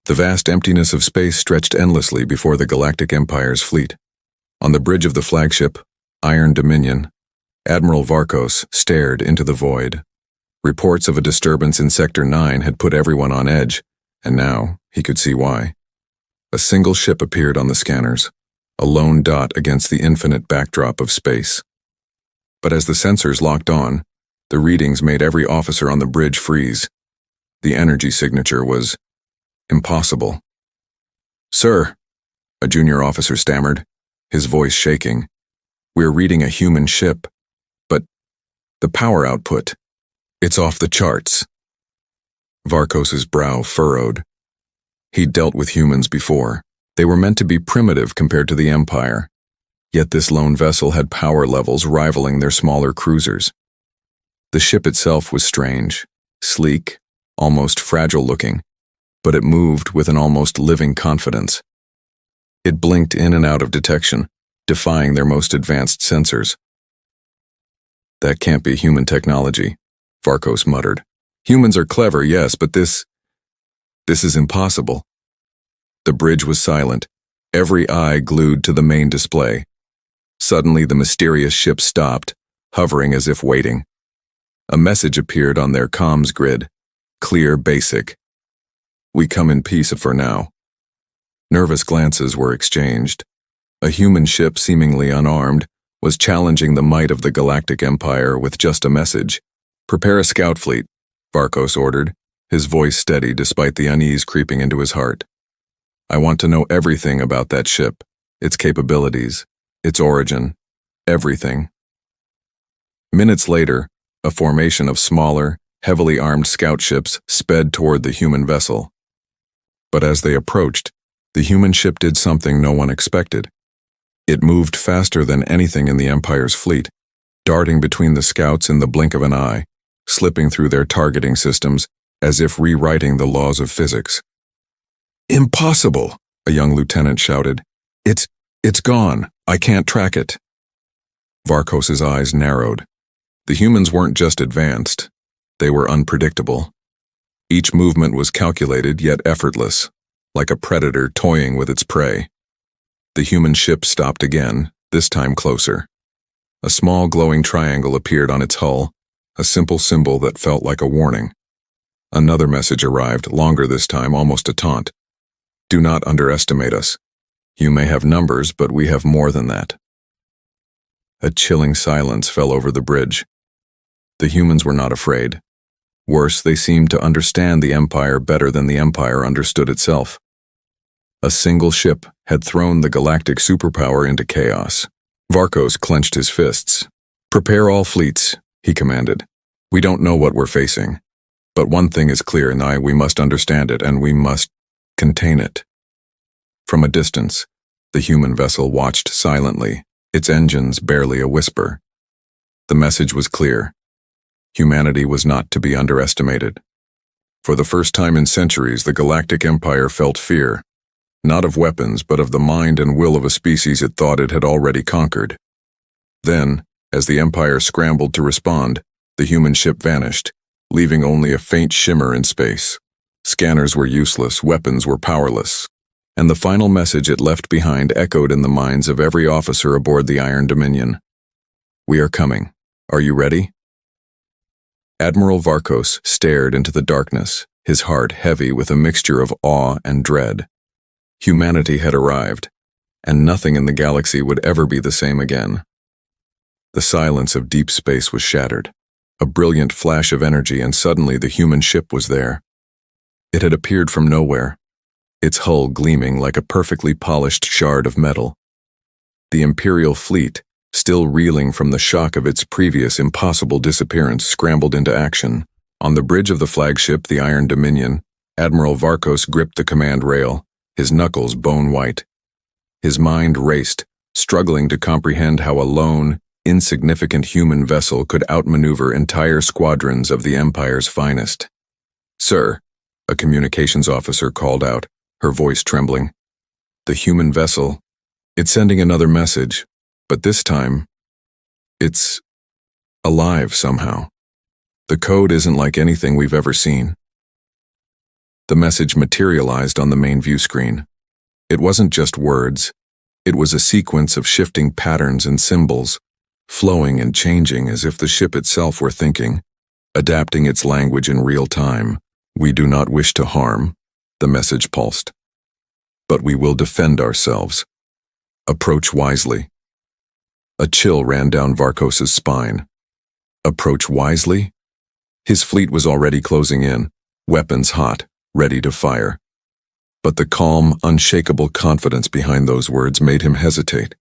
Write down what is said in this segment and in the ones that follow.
The vast emptiness of space stretched endlessly before the Galactic Empire's fleet. On the bridge of the flagship, Iron Dominion, Admiral Varkos stared into the void. Reports of a disturbance in Sector 9 had put everyone on edge, and now he could see why. A single ship appeared on the scanners, a lone dot against the infinite backdrop of space. But as the sensors locked on, the readings made every officer on the bridge freeze. The energy signature was impossible. "Sir," a junior officer stammered, his voice shaking, "we're reading a human ship, but the power output, it's off the charts." Varkos's brow furrowed. He'd dealt with humans before. They were meant to be primitive compared to the Empire, yet this lone vessel had power levels rivaling their smaller cruisers. The ship itself was strange, sleek, almost fragile-looking, but it moved with an almost living confidence. It blinked in and out of detection, defying their most advanced sensors. "That can't be human technology," Varkos muttered. "Humans are clever, yes, but this is impossible." The bridge was silent, every eye glued to the main display. Suddenly, the mysterious ship stopped, hovering as if waiting. A message appeared on their comms grid, clear, basic. "We come in peace for now." Nervous glances were exchanged. A human ship, seemingly unarmed, was challenging the might of the Galactic Empire with just a message. "Prepare a scout fleet," Varkos ordered, his voice steady despite the unease creeping into his heart. "I want to know everything about that ship, its capabilities, its origin, everything." Minutes later, a formation of smaller, heavily armed scout ships sped toward the human vessel. But as they approached, the human ship did something no one expected. It moved faster than anything in the Empire's fleet, darting between the scouts in the blink of an eye, slipping through their targeting systems as if rewriting the laws of physics. "Impossible!" a young lieutenant shouted. It's gone. I can't track it." Varkos's eyes narrowed. The humans weren't just advanced. They were unpredictable. Each movement was calculated yet effortless, like a predator toying with its prey. The human ship stopped again, this time closer. A small glowing triangle appeared on its hull, a simple symbol that felt like a warning. Another message arrived, longer this time, almost a taunt. "Do not underestimate us. You may have numbers, but we have more than that." A chilling silence fell over the bridge. The humans were not afraid. Worse, they seemed to understand the Empire better than the Empire understood itself. A single ship had thrown the galactic superpower into chaos. Varkos clenched his fists. "Prepare all fleets," he commanded. "We don't know what we're facing. But one thing is clear, Nye, we must understand it, and we must contain it." From a distance, the human vessel watched silently, its engines barely a whisper. The message was clear. Humanity was not to be underestimated. For the first time in centuries, the Galactic Empire felt fear, not of weapons, but of the mind and will of a species it thought it had already conquered. Then, as the Empire scrambled to respond, the human ship vanished, leaving only a faint shimmer in space. Scanners were useless, weapons were powerless, and the final message it left behind echoed in the minds of every officer aboard the Iron Dominion. "We are coming. Are you ready?" Admiral Varkos stared into the darkness, his heart heavy with a mixture of awe and dread. Humanity had arrived, and nothing in the galaxy would ever be the same again. The silence of deep space was shattered. A brilliant flash of energy, and suddenly the human ship was there. It had appeared from nowhere, its hull gleaming like a perfectly polished shard of metal. The Imperial fleet, still reeling from the shock of its previous impossible disappearance, scrambled into action. On the bridge of the flagship, the Iron Dominion, Admiral Varkos gripped the command rail, his knuckles bone-white. His mind raced, struggling to comprehend how a lone, insignificant human vessel could outmaneuver entire squadrons of the Empire's finest. "Sir," a communications officer called out, her voice trembling. "The human vessel, it's sending another message, but this time, it's alive somehow. The code isn't like anything we've ever seen." The message materialized on the main view screen. It wasn't just words. It was a sequence of shifting patterns and symbols, flowing and changing as if the ship itself were thinking, adapting its language in real time. "We do not wish to harm," the message pulsed. "But we will defend ourselves. Approach wisely." A chill ran down Varkos's spine. Approach wisely? His fleet was already closing in, weapons hot, ready to fire. But the calm, unshakable confidence behind those words made him hesitate.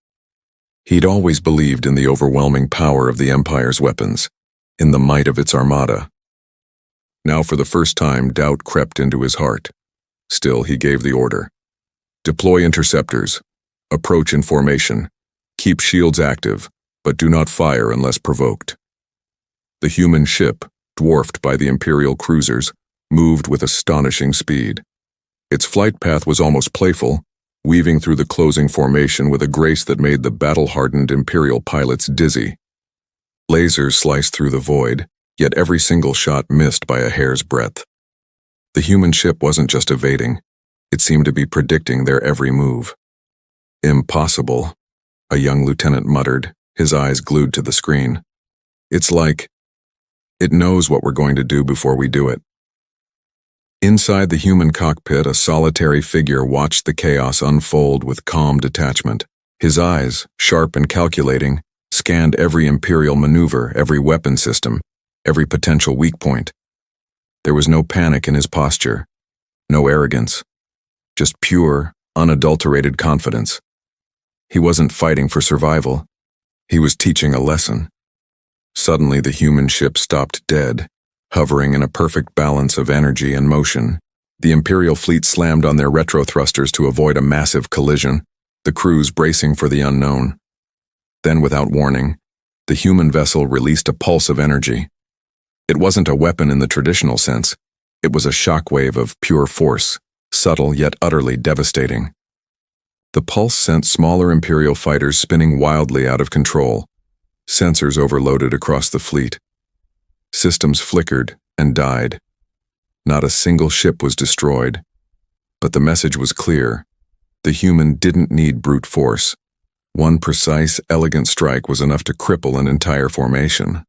He'd always believed in the overwhelming power of the Empire's weapons, in the might of its armada. Now for the first time, doubt crept into his heart. Still, he gave the order. "Deploy interceptors. Approach in formation. Keep shields active, but do not fire unless provoked." The human ship, dwarfed by the Imperial cruisers, moved with astonishing speed. Its flight path was almost playful, weaving through the closing formation with a grace that made the battle-hardened Imperial pilots dizzy. Lasers sliced through the void, yet every single shot missed by a hair's breadth. The human ship wasn't just evading, it seemed to be predicting their every move. "Impossible," a young lieutenant muttered, his eyes glued to the screen. "It's like it knows what we're going to do before we do it." Inside the human cockpit, a solitary figure watched the chaos unfold with calm detachment. His eyes, sharp and calculating, scanned every Imperial maneuver, every weapon system, every potential weak point. There was no panic in his posture, no arrogance, just pure, unadulterated confidence. He wasn't fighting for survival. He was teaching a lesson. Suddenly, the human ship stopped dead, hovering in a perfect balance of energy and motion. The Imperial fleet slammed on their retro thrusters to avoid a massive collision, the crews bracing for the unknown. Then, without warning, the human vessel released a pulse of energy. It wasn't a weapon in the traditional sense. It was a shockwave of pure force, subtle yet utterly devastating. The pulse sent smaller Imperial fighters spinning wildly out of control. Sensors overloaded across the fleet. Systems flickered and died. Not a single ship was destroyed. But the message was clear. The human didn't need brute force. One precise, elegant strike was enough to cripple an entire formation.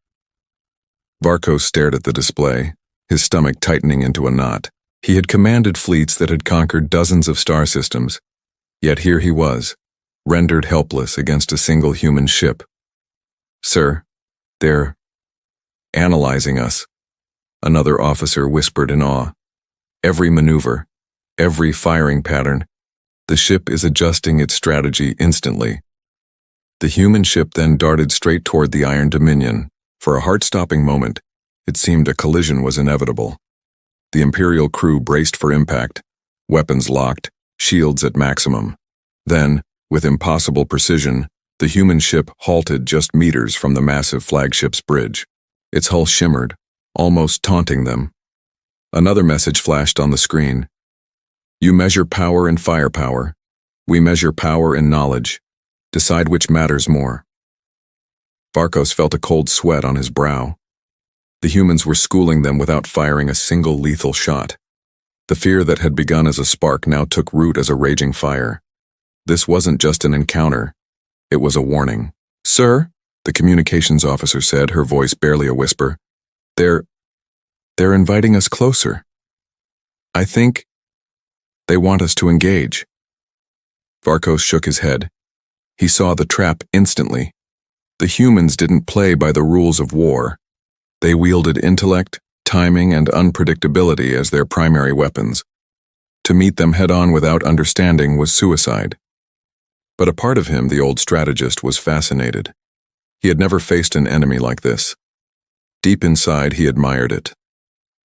Varkos stared at the display, his stomach tightening into a knot. He had commanded fleets that had conquered dozens of star systems. Yet here he was, rendered helpless against a single human ship. "Sir, they're analyzing us," another officer whispered in awe. "Every maneuver, every firing pattern, the ship is adjusting its strategy instantly." The human ship then darted straight toward the Iron Dominion. For a heart-stopping moment, it seemed a collision was inevitable. The Imperial crew braced for impact, weapons locked, shields at maximum. Then, with impossible precision, the human ship halted just meters from the massive flagship's bridge. Its hull shimmered, almost taunting them. Another message flashed on the screen. "You measure power in firepower. We measure power in knowledge. Decide which matters more." Varkos felt a cold sweat on his brow. The humans were schooling them without firing a single lethal shot. The fear that had begun as a spark now took root as a raging fire. This wasn't just an encounter. It was a warning. "Sir," the communications officer said, her voice barely a whisper, They're inviting us closer. I think they want us to engage." Varkos shook his head. He saw the trap instantly. The humans didn't play by the rules of war. They wielded intellect, timing, and unpredictability as their primary weapons. To meet them head-on without understanding was suicide. But a part of him, the old strategist, was fascinated. He had never faced an enemy like this. Deep inside, he admired it.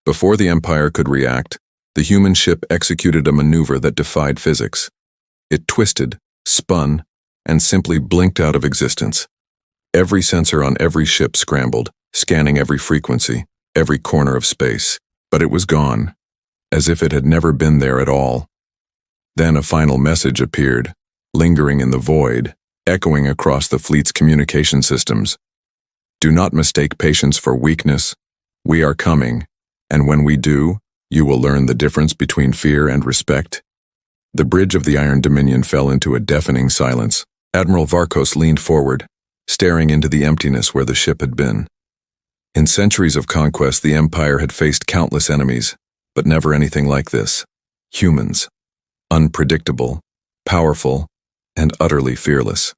Before the Empire could react, the human ship executed a maneuver that defied physics. It twisted, spun, and simply blinked out of existence. Every sensor on every ship scrambled, scanning every frequency, every corner of space. But it was gone, as if it had never been there at all. Then a final message appeared, lingering in the void, echoing across the fleet's communication systems. "Do not mistake patience for weakness. We are coming, and when we do, You will learn the difference between fear and respect. The bridge of the Iron Dominion fell into a deafening silence. Admiral Varkos leaned forward, staring into the emptiness where the ship had been. In centuries of conquest, the Empire had faced countless enemies, but never anything like this. Humans. Unpredictable, powerful, and utterly fearless.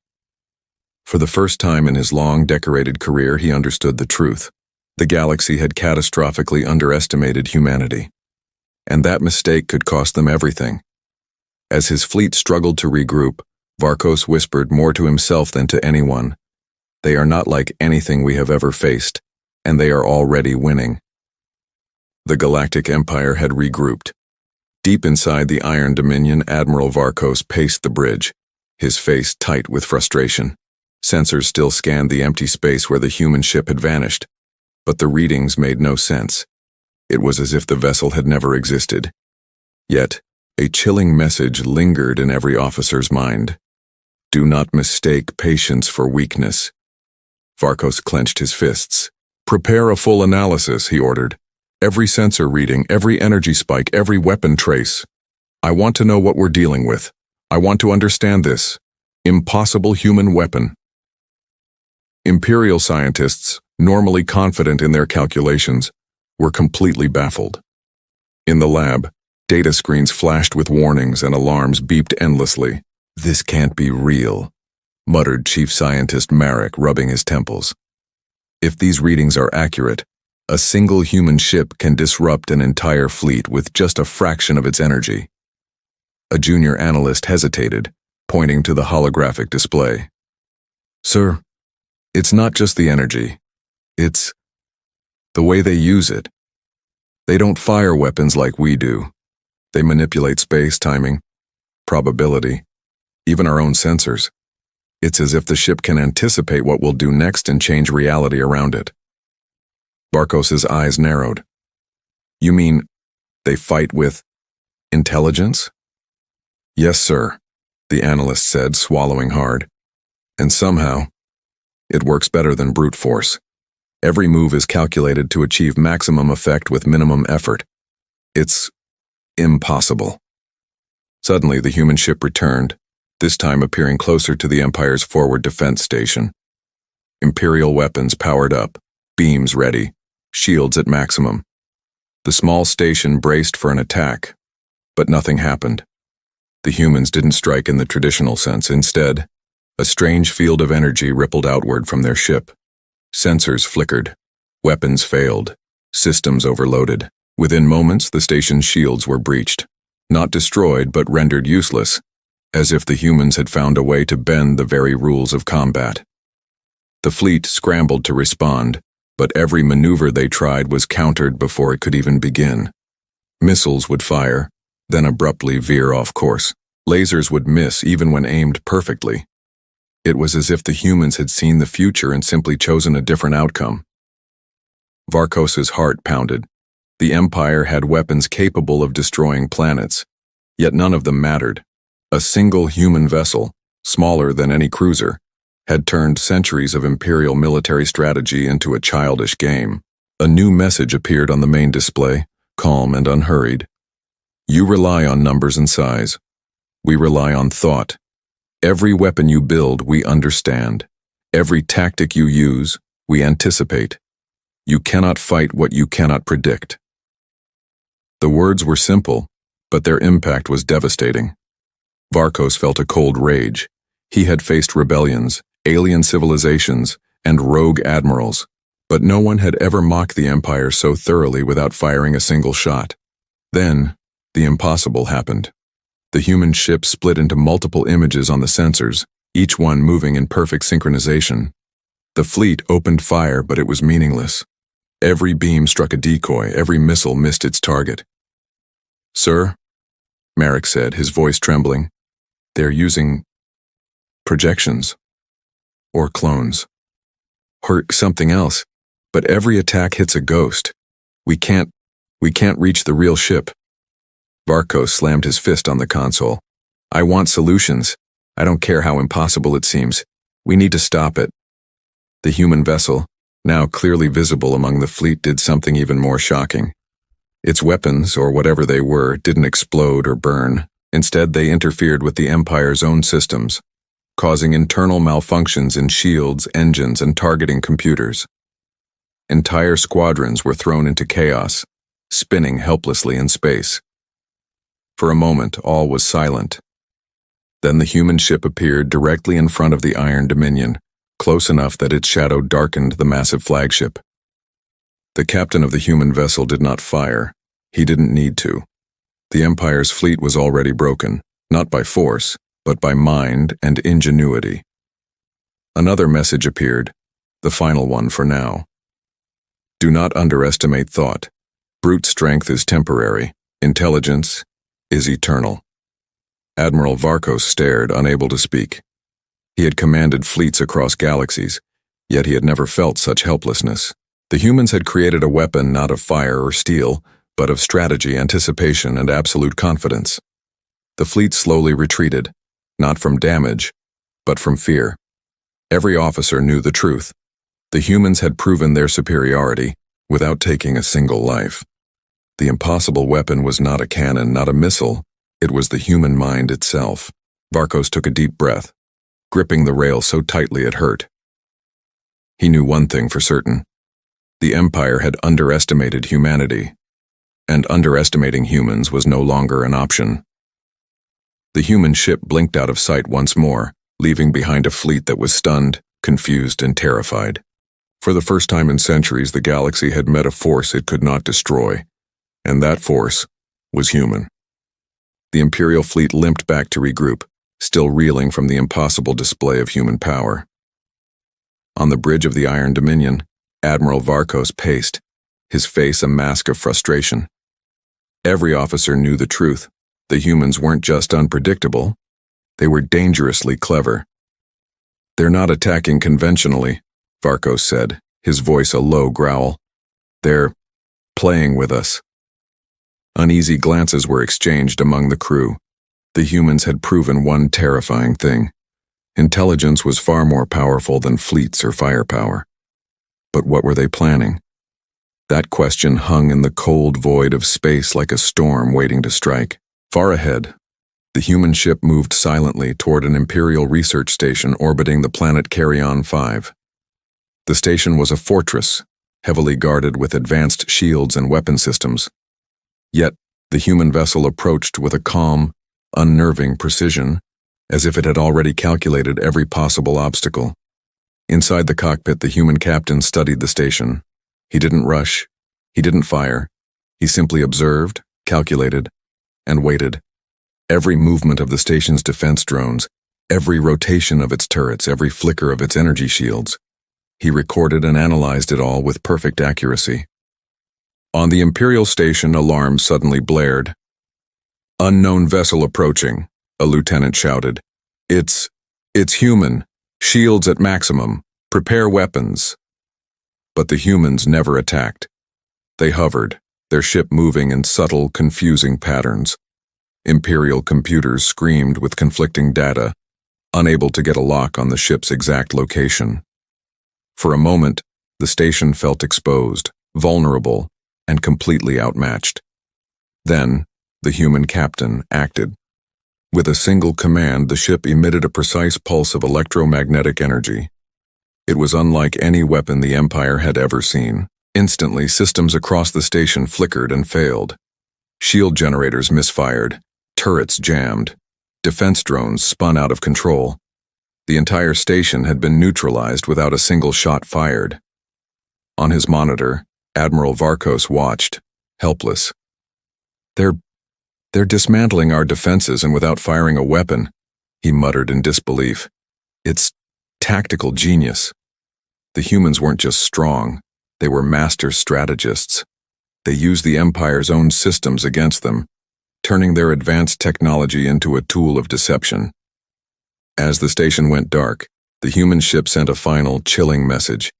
For the first time in his long, decorated career, he understood the truth. The galaxy had catastrophically underestimated humanity. And that mistake could cost them everything. As his fleet struggled to regroup, Varkos whispered more to himself than to anyone. They are not like anything we have ever faced, and they are already winning. The Galactic Empire had regrouped. Deep inside the Iron Dominion, Admiral Varkos paced the bridge, his face tight with frustration. Sensors still scanned the empty space where the human ship had vanished, but the readings made no sense. It was as if the vessel had never existed. Yet, a chilling message lingered in every officer's mind. Do not mistake patience for weakness. Varkos clenched his fists. Prepare a full analysis, he ordered. Every sensor reading, every energy spike, every weapon trace. I want to know what we're dealing with. I want to understand this. Impossible human weapon. Imperial scientists, normally confident in their calculations, were completely baffled. In the lab, data screens flashed with warnings and alarms beeped endlessly. This can't be real, muttered Chief Scientist Marek, rubbing his temples. If these readings are accurate, a single human ship can disrupt an entire fleet with just a fraction of its energy. A junior analyst hesitated, pointing to the holographic display. Sir, it's not just the energy. It's the way they use it. They don't fire weapons like we do. They manipulate space, timing, probability, even our own sensors. It's as if the ship can anticipate what we'll do next and change reality around it. Varkos's eyes narrowed. You mean they fight with intelligence? Yes, sir, the analyst said, swallowing hard. And somehow, it works better than brute force. Every move is calculated to achieve maximum effect with minimum effort. It's impossible. Suddenly, the human ship returned, this time appearing closer to the Empire's forward defense station. Imperial weapons powered up, beams ready, shields at maximum. The small station braced for an attack, but nothing happened. The humans didn't strike in the traditional sense. Instead, a strange field of energy rippled outward from their ship. Sensors flickered, weapons failed, systems overloaded. Within moments, the station's shields were breached, not destroyed but rendered useless, as if the humans had found a way to bend the very rules of combat. The fleet scrambled to respond, but every maneuver they tried was countered before it could even begin. Missiles would fire, then abruptly veer off course. Lasers would miss even when aimed perfectly. It was as if the humans had seen the future and simply chosen a different outcome. Varkos's heart pounded. The Empire had weapons capable of destroying planets, yet none of them mattered. A single human vessel, smaller than any cruiser, had turned centuries of Imperial military strategy into a childish game. A new message appeared on the main display, calm and unhurried. You rely on numbers and size. We rely on thought. Every weapon you build, we understand. Every tactic you use, we anticipate. You cannot fight what you cannot predict. The words were simple, but their impact was devastating. Varkos felt a cold rage. He had faced rebellions, alien civilizations, and rogue admirals, but no one had ever mocked the Empire so thoroughly without firing a single shot. Then, the impossible happened. The human ship split into multiple images on the sensors, each one moving in perfect synchronization. The fleet opened fire, but it was meaningless. Every beam struck a decoy, every missile missed its target. Sir, Marek said, his voice trembling, they're using projections. Or clones. Or something else. But every attack hits a ghost. We can't reach the real ship. Varkos slammed his fist on the console. I want solutions. I don't care how impossible it seems. We need to stop it. The human vessel, now clearly visible among the fleet, did something even more shocking. Its weapons, or whatever they were, didn't explode or burn. Instead, they interfered with the Empire's own systems, causing internal malfunctions in shields, engines, and targeting computers. Entire squadrons were thrown into chaos, spinning helplessly in space. For a moment, all was silent. Then the human ship appeared directly in front of the Iron Dominion, close enough that its shadow darkened the massive flagship. The captain of the human vessel did not fire. He didn't need to. The Empire's fleet was already broken, not by force, but by mind and ingenuity. Another message appeared, the final one for now. Do not underestimate thought. Brute strength is temporary. Intelligence is eternal. Admiral Varkos stared, unable to speak. He had commanded fleets across galaxies, yet he had never felt such helplessness. The humans had created a weapon not of fire or steel, but of strategy, anticipation, and absolute confidence. The fleet slowly retreated, not from damage, but from fear. Every officer knew the truth. The humans had proven their superiority without taking a single life. The impossible weapon was not a cannon, not a missile. It was the human mind itself. Varkos took a deep breath, gripping the rail so tightly it hurt. He knew one thing for certain. The Empire had underestimated humanity, and underestimating humans was no longer an option. The human ship blinked out of sight once more, leaving behind a fleet that was stunned, confused, and terrified. For the first time in centuries, the galaxy had met a force it could not destroy, and that force was human. The Imperial fleet limped back to regroup, still reeling from the impossible display of human power. On the bridge of the Iron Dominion, Admiral Varkos paced, his face a mask of frustration. Every officer knew the truth. The humans weren't just unpredictable, they were dangerously clever. They're not attacking conventionally, Varkos said, his voice a low growl. They're playing with us. Uneasy glances were exchanged among the crew. The humans had proven one terrifying thing. Intelligence was far more powerful than fleets or firepower. But what were they planning? That question hung in the cold void of space like a storm waiting to strike. Far ahead, the human ship moved silently toward an Imperial research station orbiting the planet Carrion 5. The station was a fortress, heavily guarded with advanced shields and weapon systems. Yet, the human vessel approached with a calm, unnerving precision, as if it had already calculated every possible obstacle. Inside the cockpit, the human captain studied the station. He didn't rush. He didn't fire. He simply observed, calculated, and waited. Every movement of the station's defense drones, every rotation of its turrets, every flicker of its energy shields. He recorded and analyzed it all with perfect accuracy. On the Imperial station, alarms suddenly blared. "Unknown vessel approaching," a lieutenant shouted. It's human. Shields at maximum. Prepare weapons." But the humans never attacked. They hovered, their ship moving in subtle, confusing patterns. Imperial computers screamed with conflicting data, unable to get a lock on the ship's exact location. For a moment, the station felt exposed, vulnerable, and completely outmatched. Then, the human captain acted. With a single command, the ship emitted a precise pulse of electromagnetic energy. It was unlike any weapon the Empire had ever seen. Instantly, systems across the station flickered and failed. Shield generators misfired, turrets jammed, defense drones spun out of control. The entire station had been neutralized without a single shot fired. On his monitor, Admiral Varkos watched, helpless. They're dismantling our defenses and without firing a weapon," he muttered in disbelief. "It's tactical genius." The humans weren't just strong, they were master strategists. They used the Empire's own systems against them, turning their advanced technology into a tool of deception. As the station went dark, the human ship sent a final, chilling message.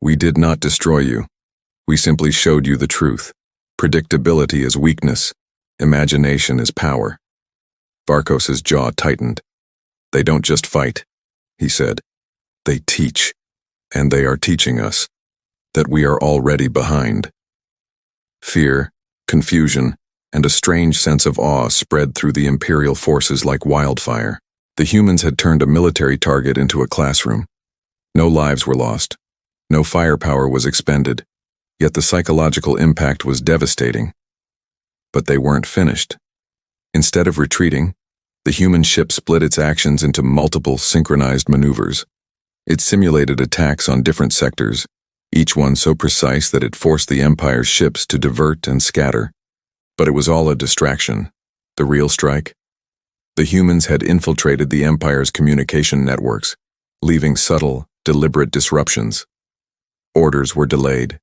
"We did not destroy you. We simply showed you the truth. Predictability is weakness. Imagination is power." Varkos's jaw tightened. "They don't just fight," he said. "They teach, and they are teaching us that we are already behind." Fear, confusion, and a strange sense of awe spread through the Imperial forces like wildfire. The humans had turned a military target into a classroom. No lives were lost. No firepower was expended, yet the psychological impact was devastating. But they weren't finished. Instead of retreating, the human ship split its actions into multiple synchronized maneuvers. It simulated attacks on different sectors, each one so precise that it forced the Empire's ships to divert and scatter. But it was all a distraction. The real strike? The humans had infiltrated the Empire's communication networks, leaving subtle, deliberate disruptions. Orders were delayed.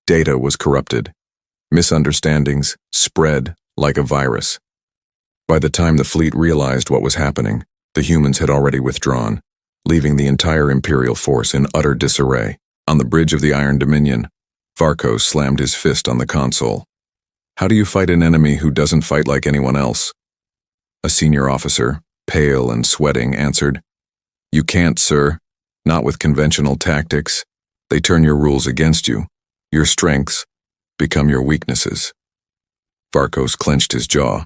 Data was corrupted. Misunderstandings spread like a virus. By the time the fleet realized what was happening, the humans had already withdrawn, leaving the entire Imperial force in utter disarray. On the bridge of the Iron Dominion, Varkos slammed his fist on the console. How do you fight an enemy who doesn't fight like anyone else? A senior officer, pale and sweating, answered, "You can't, sir. Not with conventional tactics. They turn your rules against you. Your strengths become your weaknesses." Varkos clenched his jaw.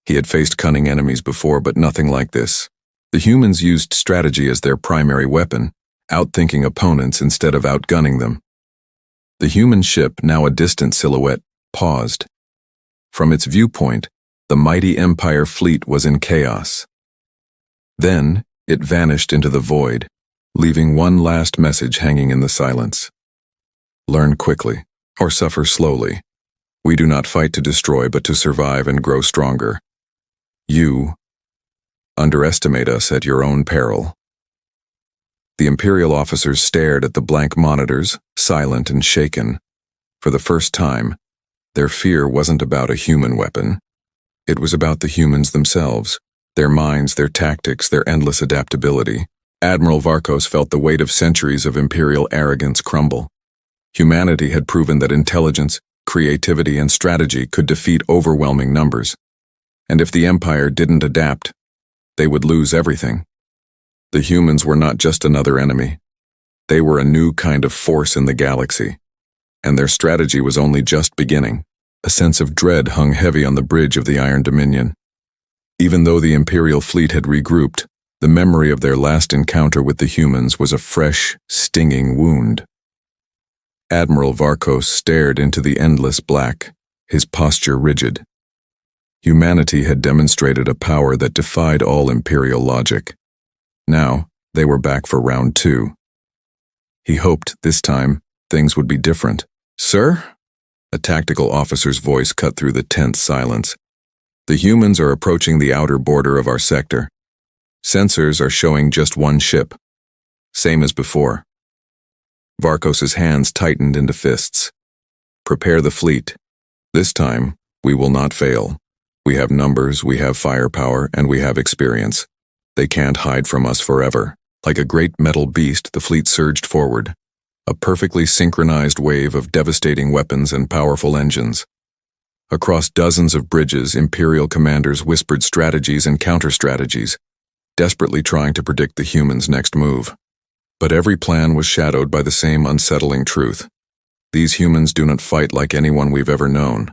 He had faced cunning enemies before, but nothing like this. The humans used strategy as their primary weapon, outthinking opponents instead of outgunning them. The human ship, now a distant silhouette, paused. From its viewpoint, the mighty Empire fleet was in chaos. Then, it vanished into the void, leaving one last message hanging in the silence. Learn quickly, or suffer slowly. We do not fight to destroy, but to survive and grow stronger. You underestimate us at your own peril. The Imperial officers stared at the blank monitors, silent and shaken. For the first time, their fear wasn't about a human weapon. It was about the humans themselves, their minds, their tactics, their endless adaptability. Admiral Varkos felt the weight of centuries of Imperial arrogance crumble. Humanity had proven that intelligence, creativity, and strategy could defeat overwhelming numbers. And if the Empire didn't adapt, they would lose everything. The humans were not just another enemy. They were a new kind of force in the galaxy. And their strategy was only just beginning. A sense of dread hung heavy on the bridge of the Iron Dominion. Even though the Imperial fleet had regrouped, the memory of their last encounter with the humans was a fresh, stinging wound. Admiral Varkos stared into the endless black, his posture rigid. Humanity had demonstrated a power that defied all Imperial logic. Now, they were back for round 2. He hoped, this time, things would be different. "Sir?" A tactical officer's voice cut through the tense silence. "The humans are approaching the outer border of our sector. Sensors are showing just one ship. Same as before." Varkos's hands tightened into fists. "Prepare the fleet. This time, we will not fail. We have numbers, we have firepower, and we have experience. They can't hide from us forever." Like a great metal beast, the fleet surged forward. A perfectly synchronized wave of devastating weapons and powerful engines. Across dozens of bridges, Imperial commanders whispered strategies and counter-strategies, desperately trying to predict the humans' next move. But every plan was shadowed by the same unsettling truth. These humans do not fight like anyone we've ever known.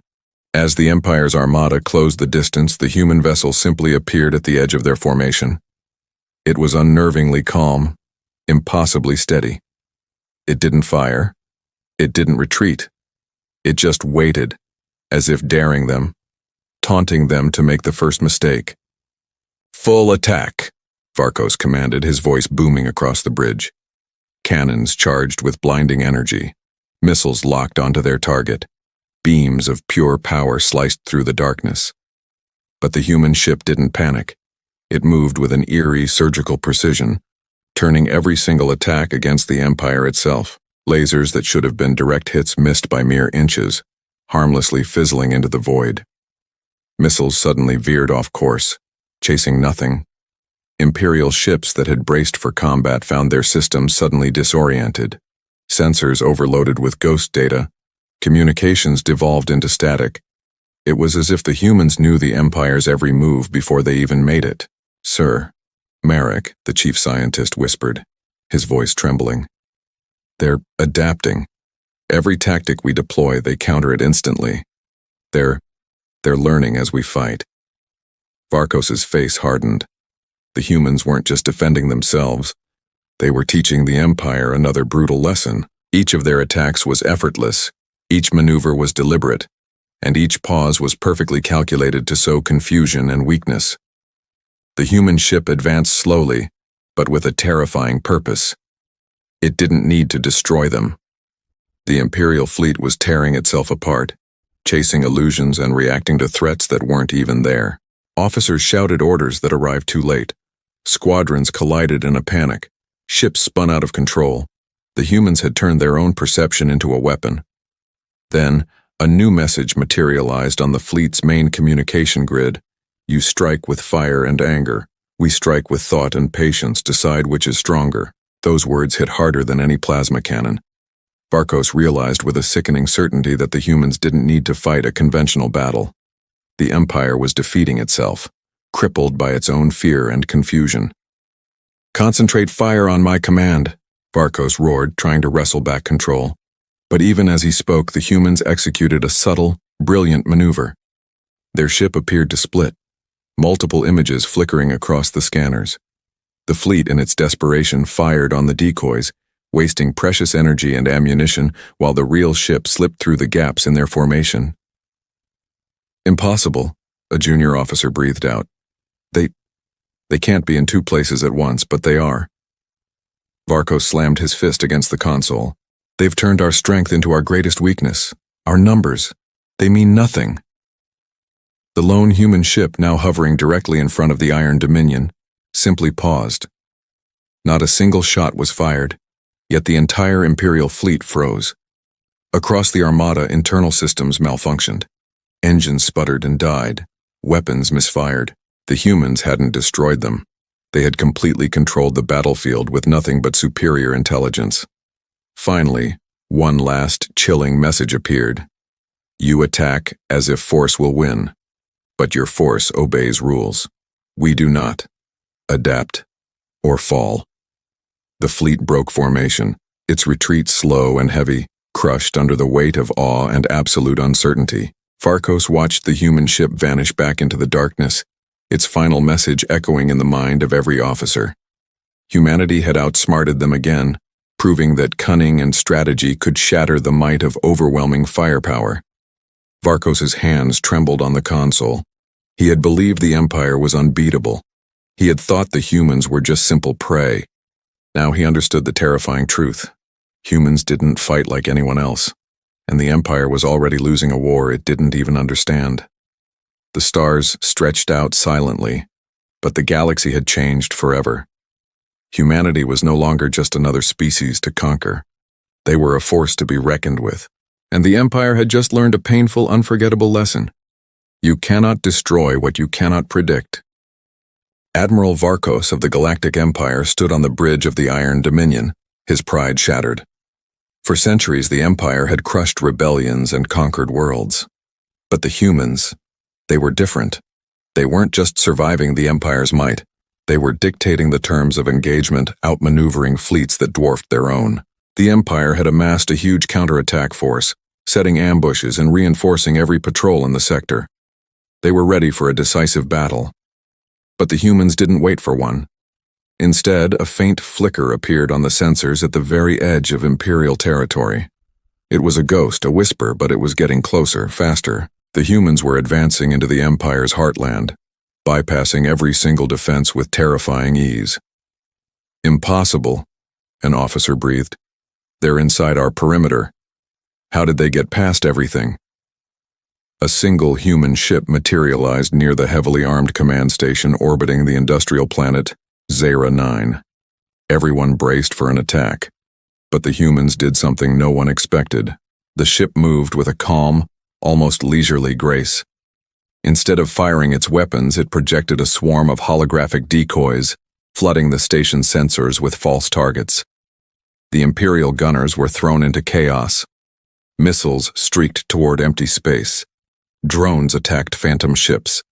As the Empire's armada closed the distance, the human vessel simply appeared at the edge of their formation. It was unnervingly calm, impossibly steady. It didn't fire. It didn't retreat. It just waited, as if daring them, taunting them to make the first mistake. "Full attack," Varkos commanded, his voice booming across the bridge. Cannons charged with blinding energy. Missiles locked onto their target. Beams of pure power sliced through the darkness. But the human ship didn't panic. It moved with an eerie, surgical precision, turning every single attack against the Empire itself. Lasers that should have been direct hits missed by mere inches, harmlessly fizzling into the void. Missiles suddenly veered off course, chasing nothing. Imperial ships that had braced for combat found their systems suddenly disoriented. Sensors overloaded with ghost data. Communications devolved into static. It was as if the humans knew the Empire's every move before they even made it. "Sir," Marek, the chief scientist, whispered, his voice trembling. "They're adapting. Every tactic we deploy, they counter it instantly. They're learning as we fight. Varkos's face hardened. The humans weren't just defending themselves. They were teaching the Empire another brutal lesson. Each of their attacks was effortless, each maneuver was deliberate, and each pause was perfectly calculated to sow confusion and weakness. The human ship advanced slowly, but with a terrifying purpose. It didn't need to destroy them. The Imperial fleet was tearing itself apart, chasing illusions and reacting to threats that weren't even there. Officers shouted orders that arrived too late. Squadrons collided in a panic. Ships spun out of control. The humans had turned their own perception into a weapon. Then, a new message materialized on the fleet's main communication grid. You strike with fire and anger. We strike with thought and patience, decide which is stronger. Those words hit harder than any plasma cannon. Varkos realized with a sickening certainty that the humans didn't need to fight a conventional battle. The Empire was defeating itself, crippled by its own fear and confusion. "Concentrate fire on my command," Varkos roared, trying to wrestle back control. But even as he spoke, the humans executed a subtle, brilliant maneuver. Their ship appeared to split, multiple images flickering across the scanners. The fleet, in its desperation, fired on the decoys, wasting precious energy and ammunition while the real ship slipped through the gaps in their formation. "Impossible," a junior officer breathed out. They can't be in two places at once, but they are." Varkos slammed his fist against the console. "They've turned our strength into our greatest weakness. Our numbers. They mean nothing." The lone human ship, now hovering directly in front of the Iron Dominion, simply paused. Not a single shot was fired, yet the entire Imperial fleet froze. Across the Armada, internal systems malfunctioned. Engines sputtered and died. Weapons misfired. The humans hadn't destroyed them. They had completely controlled the battlefield with nothing but superior intelligence. Finally, one last chilling message appeared. "You attack as if force will win, but your force obeys rules. We do not. Adapt or fall." The fleet broke formation, its retreat slow and heavy, crushed under the weight of awe and absolute uncertainty. Varkos watched the human ship vanish back into the darkness, its final message echoing in the mind of every officer. Humanity had outsmarted them again, proving that cunning and strategy could shatter the might of overwhelming firepower. Varkos's hands trembled on the console. He had believed the Empire was unbeatable. He had thought the humans were just simple prey. Now he understood the terrifying truth. Humans didn't fight like anyone else, and the Empire was already losing a war it didn't even understand. The stars stretched out silently, but the galaxy had changed forever. Humanity was no longer just another species to conquer. They were a force to be reckoned with, and the Empire had just learned a painful, unforgettable lesson. You cannot destroy what you cannot predict. Admiral Varkos of the Galactic Empire stood on the bridge of the Iron Dominion, his pride shattered. For centuries, the Empire had crushed rebellions and conquered worlds. But the humans, they were different. They weren't just surviving the Empire's might. They were dictating the terms of engagement, outmaneuvering fleets that dwarfed their own. The Empire had amassed a huge counterattack force, setting ambushes and reinforcing every patrol in the sector. They were ready for a decisive battle. But the humans didn't wait for one. Instead, a faint flicker appeared on the sensors at the very edge of Imperial territory. It was a ghost, a whisper, but it was getting closer, faster. The humans were advancing into the Empire's heartland, bypassing every single defense with terrifying ease. "Impossible," an officer breathed. "They're inside our perimeter. How did they get past everything?" A single human ship materialized near the heavily armed command station orbiting the industrial planet Zera 9. Everyone braced for an attack, but the humans did something no one expected. The ship moved with a calm, almost leisurely grace. Instead of firing its weapons, it projected a swarm of holographic decoys, flooding the station's sensors with false targets. The Imperial gunners were thrown into chaos. Missiles streaked toward empty space. Drones attacked phantom ships.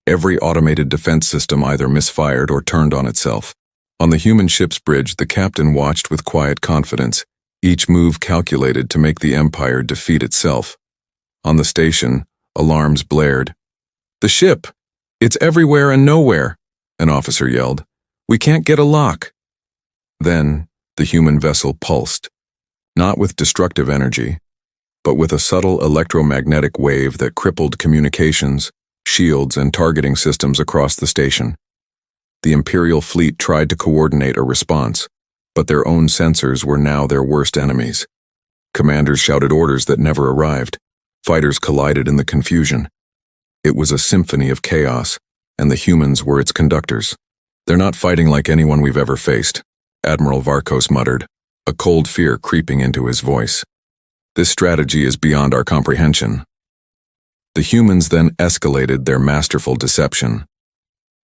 Every automated defense system either misfired or turned on itself. On the human ship's bridge, the captain watched with quiet confidence, each move calculated to make the Empire defeat itself. On the station, Alarms blared. "The ship! It's everywhere and nowhere!" an officer yelled. "We can't get a lock." Then, the human vessel pulsed, not with destructive energy, but with a subtle electromagnetic wave that crippled communications, shields, and targeting systems across the station. The Imperial fleet tried to coordinate a response, but their own sensors were now their worst enemies. Commanders shouted orders that never arrived. Fighters collided in the confusion. It was a symphony of chaos, and the humans were its conductors. "They're not fighting like anyone we've ever faced," Admiral Varkos muttered, a cold fear creeping into his voice. "This strategy is beyond our comprehension." The humans then escalated their masterful deception.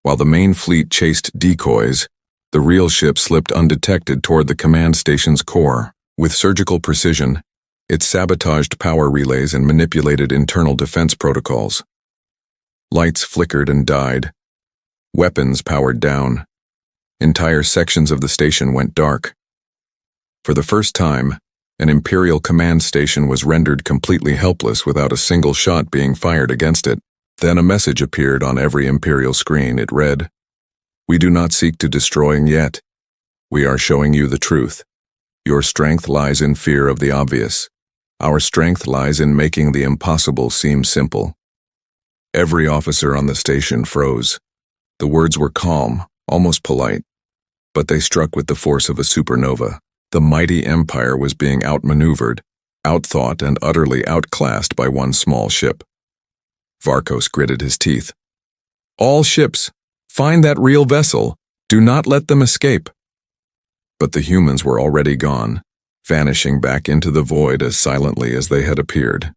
While the main fleet chased decoys, the real ship slipped undetected toward the command station's core. With surgical precision, it sabotaged power relays and manipulated internal defense protocols. Lights flickered and died. Weapons powered down. Entire sections of the station went dark. For the first time, an Imperial command station was rendered completely helpless without a single shot being fired against it. Then a message appeared on every Imperial screen. It read, "We do not seek to destroy yet. We are showing you the truth. Your strength lies in fear of the obvious. Our strength lies in making the impossible seem simple." Every officer on the station froze. The words were calm, almost polite, but they struck with the force of a supernova. The mighty Empire was being outmaneuvered, outthought, and utterly outclassed by one small ship. Varkos gritted his teeth. "All ships, find that real vessel. Do not let them escape." But the humans were already gone, vanishing back into the void as silently as they had appeared.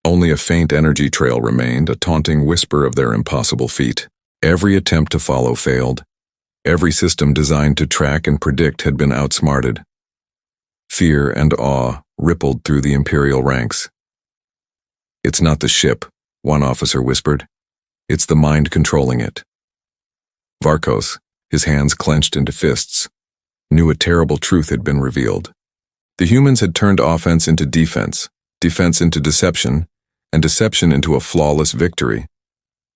Only a faint energy trail remained, a taunting whisper of their impossible feat. Every attempt to follow failed. Every system designed to track and predict had been outsmarted. Fear and awe rippled through the Imperial ranks. "It's not the ship," one officer whispered. "It's the mind controlling it." Varkos, his hands clenched into fists, knew a terrible truth had been revealed. The humans had turned offense into defense, defense into deception, and deception into a flawless victory.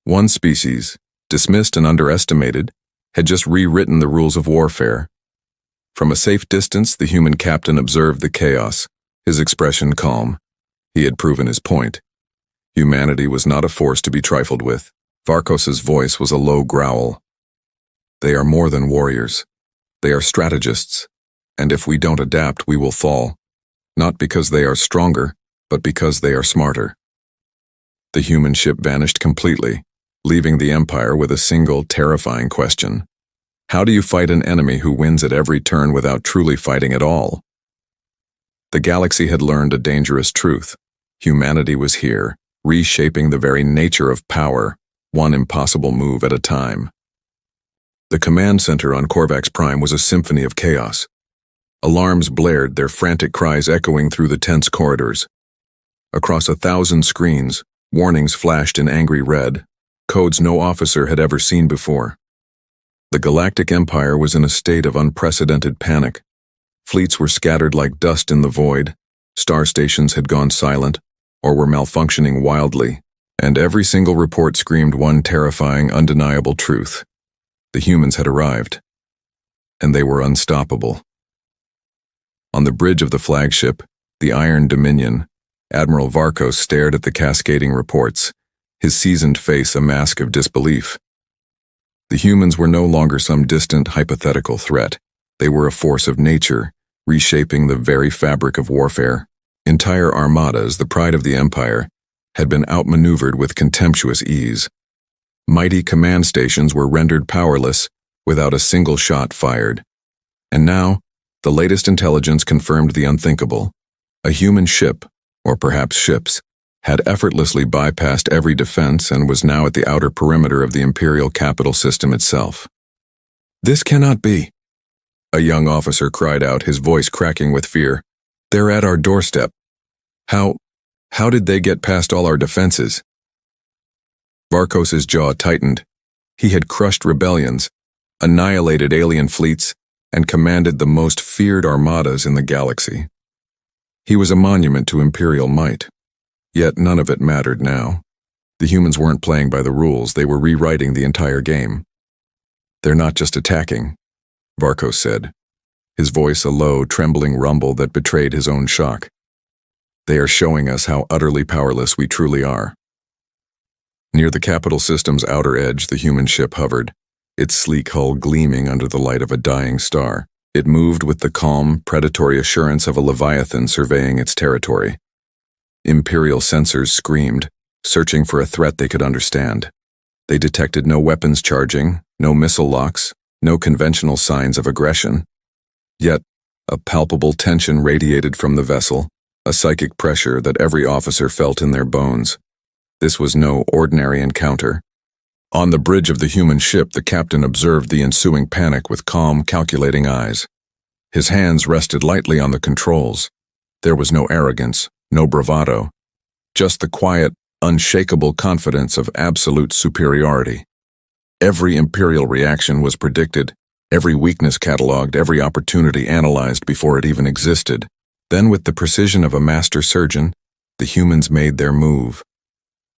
One species, dismissed and underestimated, had just rewritten the rules of warfare. From a safe distance, the human captain observed the chaos, his expression calm. He had proven his point. Humanity was not a force to be trifled with. Varkos's voice was a low growl. "They are more than warriors. They are strategists, and if we don't adapt, we will fall. Not because they are stronger, but because they are smarter." The human ship vanished completely, leaving the Empire with a single, terrifying question. How do you fight an enemy who wins at every turn without truly fighting at all? The galaxy had learned a dangerous truth. Humanity was here, reshaping the very nature of power, one impossible move at a time. The command center on Korvax Prime was a symphony of chaos. Alarms blared, their frantic cries echoing through the tense corridors. Across 1,000 screens, warnings flashed in angry red, codes no officer had ever seen before. The Galactic Empire was in a state of unprecedented panic. Fleets were scattered like dust in the void, star stations had gone silent, or were malfunctioning wildly, and every single report screamed one terrifying, undeniable truth. The humans had arrived, and they were unstoppable. On the bridge of the flagship, the Iron Dominion, Admiral Varkos stared at the cascading reports, his seasoned face a mask of disbelief. The humans were no longer some distant, hypothetical threat. They were a force of nature, reshaping the very fabric of warfare. Entire armadas, the pride of the Empire, had been outmaneuvered with contemptuous ease. Mighty command stations were rendered powerless without a single shot fired. And now, the latest intelligence confirmed the unthinkable. A human ship, or perhaps ships, had effortlessly bypassed every defense and was now at the outer perimeter of the Imperial capital system itself. "This cannot be," a young officer cried out, his voice cracking with fear. "They're at our doorstep. How did they get past all our defenses?" Varkos's jaw tightened. He had crushed rebellions, annihilated alien fleets, and commanded the most feared armadas in the galaxy. He was a monument to Imperial might, yet none of it mattered now. The humans weren't playing by the rules, they were rewriting the entire game. "They're not just attacking," Varkos said, his voice a low, trembling rumble that betrayed his own shock. "They are showing us how utterly powerless we truly are." Near the capital system's outer edge, the human ship hovered, its sleek hull gleaming under the light of a dying star. It moved with the calm, predatory assurance of a leviathan surveying its territory. Imperial sensors screamed, searching for a threat they could understand. They detected no weapons charging, no missile locks, no conventional signs of aggression. Yet, a palpable tension radiated from the vessel, a psychic pressure that every officer felt in their bones. This was no ordinary encounter. On the bridge of the human ship, the captain observed the ensuing panic with calm, calculating eyes. His hands rested lightly on the controls. There was no arrogance, no bravado, just the quiet, unshakable confidence of absolute superiority. Every Imperial reaction was predicted, every weakness catalogued, every opportunity analyzed before it even existed. Then, with the precision of a master surgeon, the humans made their move.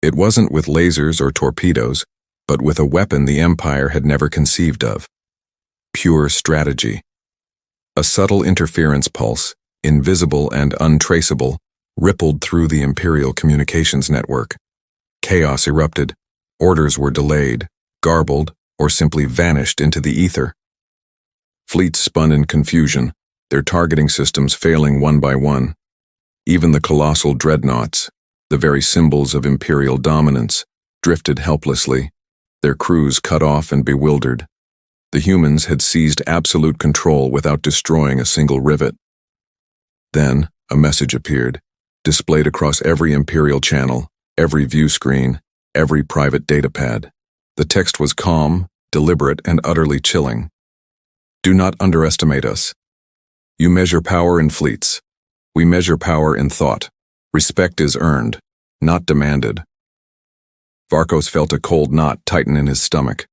It wasn't with lasers or torpedoes, but with a weapon the Empire had never conceived of. Pure strategy. A subtle interference pulse, invisible and untraceable, rippled through the Imperial communications network. Chaos erupted. Orders were delayed, garbled, or simply vanished into the ether. Fleets spun in confusion, their targeting systems failing one by one. Even the colossal dreadnoughts, the very symbols of Imperial dominance, drifted helplessly, their crews cut off and bewildered. The humans had seized absolute control without destroying a single rivet. Then, a message appeared, displayed across every Imperial channel, every view screen, every private datapad. The text was calm, deliberate, and utterly chilling. "Do not underestimate us. You measure power in fleets. We measure power in thought. Respect is earned, not demanded." Varkos felt a cold knot tighten in his stomach.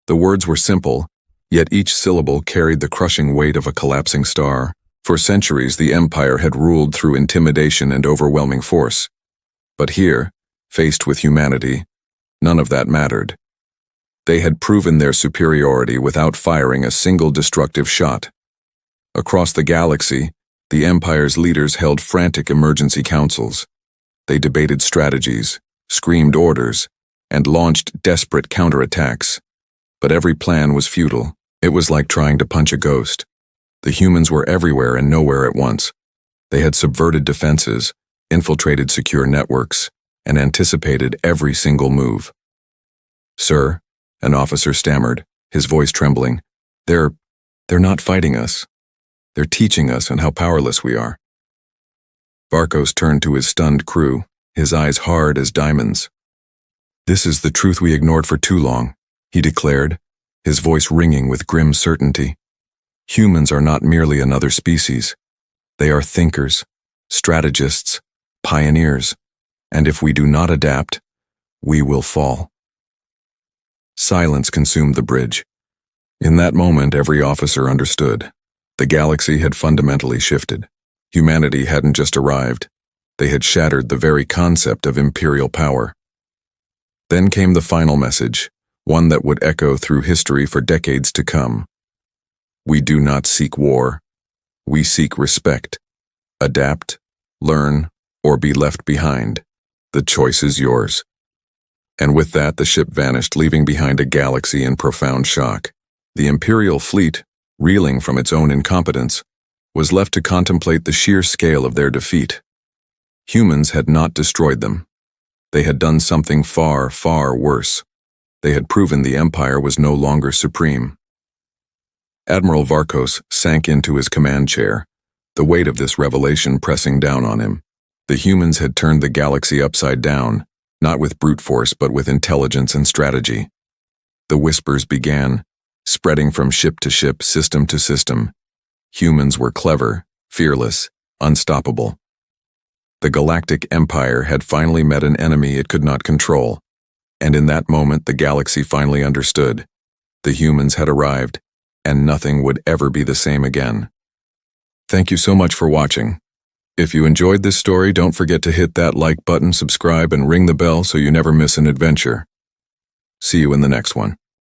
The words were simple, yet each syllable carried the crushing weight of a collapsing star. For centuries, the Empire had ruled through intimidation and overwhelming force. But here, faced with humanity, none of that mattered. They had proven their superiority without firing a single destructive shot. Across the galaxy, the Empire's leaders held frantic emergency councils. They debated strategies, screamed orders, and launched desperate counterattacks. But every plan was futile. It was like trying to punch a ghost. The humans were everywhere and nowhere at once. They had subverted defenses, infiltrated secure networks, and anticipated every single move. "Sir," an officer stammered, his voice trembling, They're not fighting us. They're teaching us and how powerless we are." Varkos turned to his stunned crew, his eyes hard as diamonds. "This is the truth we ignored for too long," he declared, his voice ringing with grim certainty. "Humans are not merely another species. They are thinkers, strategists, pioneers, and if we do not adapt, we will fall." Silence consumed the bridge. In that moment, every officer understood. The galaxy had fundamentally shifted. Humanity hadn't just arrived. They had shattered the very concept of imperial power. Then came the final message, one that would echo through history for decades to come. "We do not seek war. We seek respect. Adapt, learn, or be left behind. The choice is yours." And with that, the ship vanished, leaving behind a galaxy in profound shock. The Imperial fleet, reeling from its own incompetence, was left to contemplate the sheer scale of their defeat. Humans had not destroyed them. They had done something far, far worse. They had proven the Empire was no longer supreme. Admiral Varkos sank into his command chair, the weight of this revelation pressing down on him. The humans had turned the galaxy upside down, not with brute force but with intelligence and strategy. The whispers began, spreading from ship to ship, system to system. Humans were clever, fearless, unstoppable. The Galactic Empire had finally met an enemy it could not control, and in that moment the galaxy finally understood. The humans had arrived, and nothing would ever be the same again. Thank you so much for watching. If you enjoyed this story, don't forget to hit that like button, subscribe, and ring the bell so you never miss an adventure. See you in the next one.